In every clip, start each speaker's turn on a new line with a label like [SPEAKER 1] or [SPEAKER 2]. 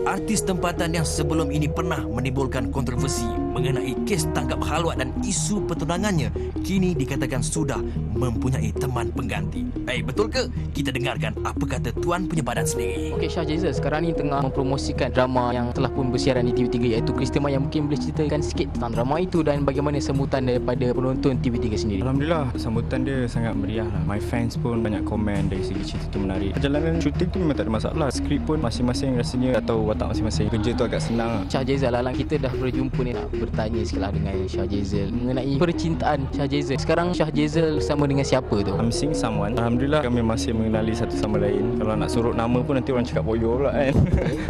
[SPEAKER 1] Artis tempatan yang sebelum ini pernah menimbulkan kontroversi mengenai kes tangkap khalwat dan isu pertunangannya kini dikatakan sudah mempunyai teman pengganti. Betul ke? Kita dengarkan apa kata tuan penyebaran sendiri.
[SPEAKER 2] Okey, Shah Jazel sekarang ni tengah mempromosikan drama yang telah pun bersiaran di TV3 iaitu Kristen Maya. Mungkin boleh ceritakan sikit tentang drama itu dan bagaimana sambutan daripada penonton TV3 sendiri.
[SPEAKER 3] Alhamdulillah, sambutan dia sangat meriah lah. My fans pun banyak komen dari segi cerita tu menarik. Perjalanan syuting tu memang tak ada masalah. Skrip pun masing-masing rasanya tahu watak masing-masing. Kerja tu agak senang lah.
[SPEAKER 2] Shah Jazel, alang kita dah berjumpa ni, nak bertanya sekali dengan Shah Jazel mengenai percintaan Shah Jazel. Sekarang Shah Jazel bersama dengan siapa tu?
[SPEAKER 3] I'm seeing someone. Alhamdulillah kami masih mengenali satu sama lain. Kalau nak sorot nama pun nanti orang cakap boyo pula kan.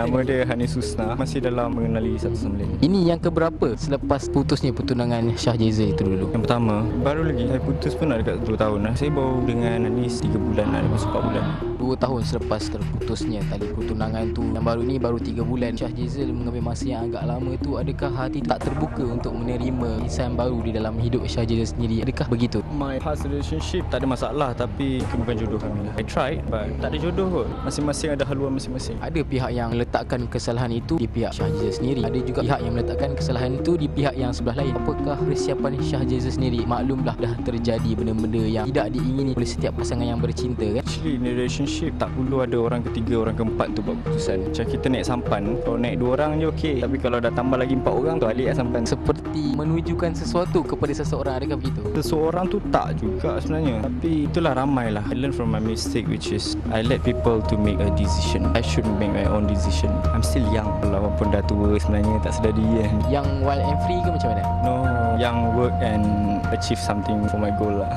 [SPEAKER 3] Nama dia Hanis Husna. Masih dalam mengenali satu sama lain.
[SPEAKER 2] Ini yang keberapa selepas putusnya pertunangan Shah Jazel itu dulu?
[SPEAKER 3] Yang pertama, baru lagi. Saya putus pun dah dekat 2 tahun lah. Saya baru dengan Hanis 3 bulan lah. Lepas 4 bulan.
[SPEAKER 2] 2 tahun selepas terputusnya tali pertunangan tu, yang baru ni baru 3 bulan. Shah Jazel mengambil masa yang agak lama tu. Adakah hati tak terbuka untuk menerima insan baru di dalam hidup Shah Jazel sendiri? Adakah begitu?
[SPEAKER 3] My past relationship tak ada masalah, tapi bukan jodoh kami lah. I tried but tak ada jodoh kot. Masing-masing ada haluan masing-masing.
[SPEAKER 2] Ada pihak yang meletakkan kesalahan itu di pihak Shah Jazel sendiri. Ada juga pihak yang meletakkan kesalahan itu di pihak yang sebelah lain. Apakah persiapan Shah Jazel sendiri? Maklumlah dah terjadi benda-benda yang tidak diingini oleh setiap pasangan yang bercinta kan?
[SPEAKER 3] Actually, in a relationship tak perlu ada orang ketiga, orang keempat tu buat keputusan. Macam kita naik sampan, kalau naik 2 orang je okey. Tapi kalau dah tambah lagi 4 orang tu alik lah sampan.
[SPEAKER 2] Seperti menujukan sesuatu kepada seseorang, adakah begitu?
[SPEAKER 3] Seseorang tu tak juga sebenarnya. Tapi itulah ramai lah. I learn from my mistake, which is I let people to make a decision. I should make my own decision. I'm still young. Walaupun dah tua sebenarnya tak sedar diri kan.
[SPEAKER 2] Yang wild and free ke macam mana?
[SPEAKER 3] No, young work and achieve something for my goal lah.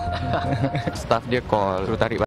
[SPEAKER 4] Staff dia call, suruh tarik